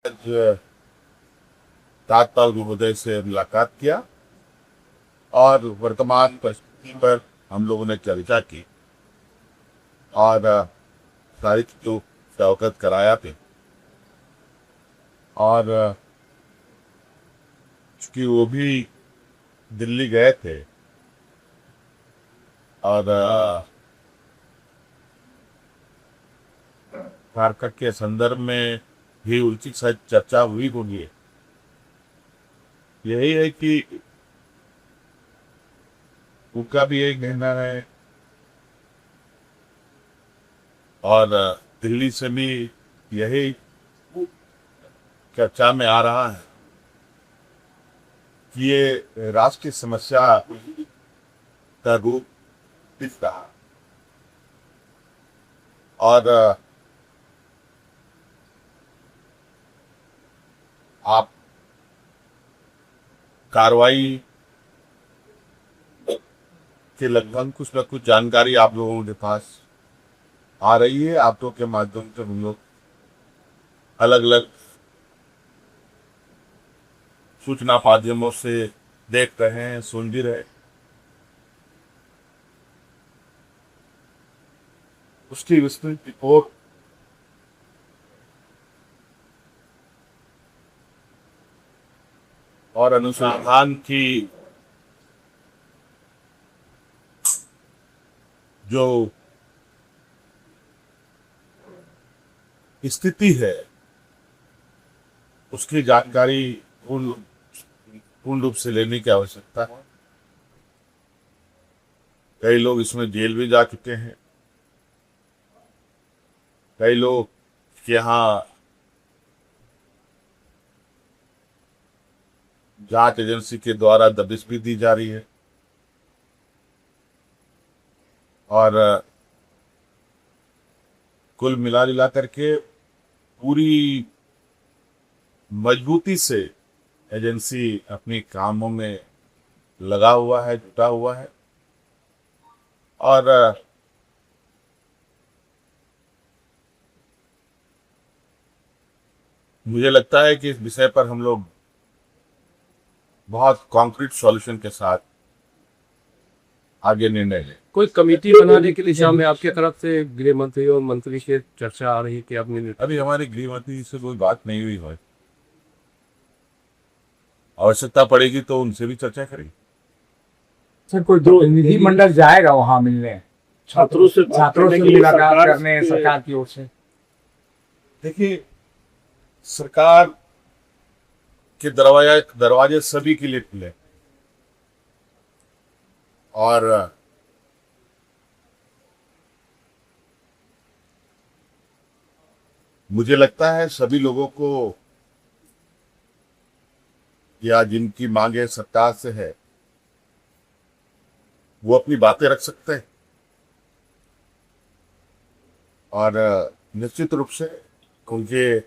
आज ताजपाल महोदय से मुलाकात किया और वर्तमान परिस्थिति पर हम लोगों ने चर्चा की और सारी चीजों से अवगत कराया थे। और चूंकि वो भी दिल्ली गए थे और झारखंड के संदर्भ में भी उनकी शायद चर्चा हुई होगी। यही है कि उनका भी एक कहना है और दिल्ली से भी यही चर्चा में आ रहा है कि ये राष्ट्रीय समस्या का रूप दिख रहा है। और आप कार्रवाई के लगभग कुछ न कुछ जानकारी आप लोगों के पास आ रही है। आप लोग के माध्यम से हम लोग अलग अलग सूचना माध्यमों से देख रहे हैं, सुन भी रहे। उसकी विस्तृत रिपोर्ट और अनुसंधान की जो स्थिति है उसकी जानकारी पूर्ण पूर्ण रूप से लेने की आवश्यकता है। कई लोग इसमें जेल भी जा चुके हैं, कई लोग यहाँ जांच एजेंसी के द्वारा दबिश भी दी जा रही है। और कुल मिला जुला करके पूरी मजबूती से एजेंसी अपनी कामों में लगा हुआ है, जुटा हुआ है। और मुझे लगता है कि इस विषय पर हम लोग बहुत कॉन्क्रीट सॉल्यूशन के साथ आगे निर्णय लें। कोई कमेटी बनाने के दिशा में आपके तरफ से गृह मंत्री और मंत्री से चर्चा आ रही है कि आपने? अभी हमारे गृह मंत्री से कोई बात नहीं हुई है। आवश्यकता पड़ेगी तो उनसे भी चर्चा करेंगे। सर, कोई प्रतिनिधि मंडल जाएगा वहां मिलने, छात्रों से मुलाकात करने सरकार की ओर से? देखिए, सरकार के दरवाजे सभी के लिए खुले और मुझे लगता है सभी लोगों को या जिनकी मांगे सरकार से है वो अपनी बातें रख सकते हैं। और निश्चित रूप से उनके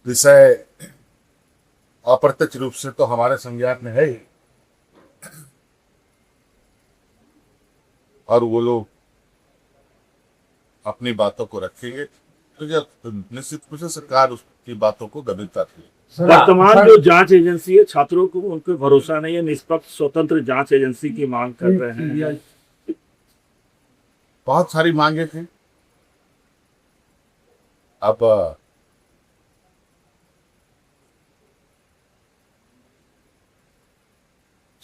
विषय अप्रत्यक्ष रूप से तो हमारे संज्ञान में है ही, और वो लोग अपनी बातों को रखेंगे तो जब निश्चित रूप से सरकार उसकी बातों को गंभीरता से। वर्तमान जो जांच एजेंसी है, छात्रों को उन पर भरोसा नहीं है, निष्पक्ष स्वतंत्र जांच एजेंसी की मांग कर रहे हैं। बहुत सारी मांगे थी। अब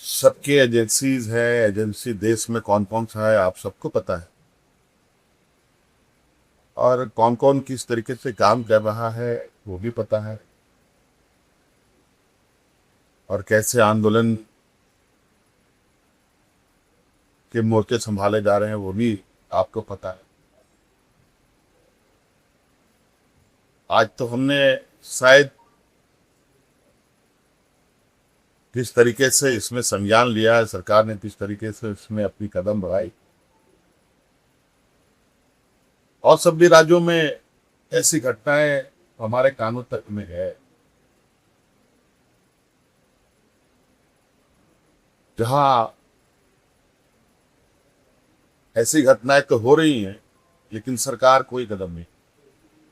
सबके एजेंसीज है, एजेंसी देश में कौन कौन सा है आप सबको पता है, और कौन कौन किस तरीके से काम कर रहा है वो भी पता है, और कैसे आंदोलन के मोर्चे संभाले जा रहे हैं वो भी आपको पता है। आज तो हमने शायद किस तरीके से इसमें संज्ञान लिया है, सरकार ने किस तरीके से इसमें अपनी कदम बढ़ाई, और सभी राज्यों में ऐसी घटनाएं हमारे कानून तक में है जहां ऐसी घटनाएं तो हो रही हैं लेकिन सरकार कोई कदम नहीं।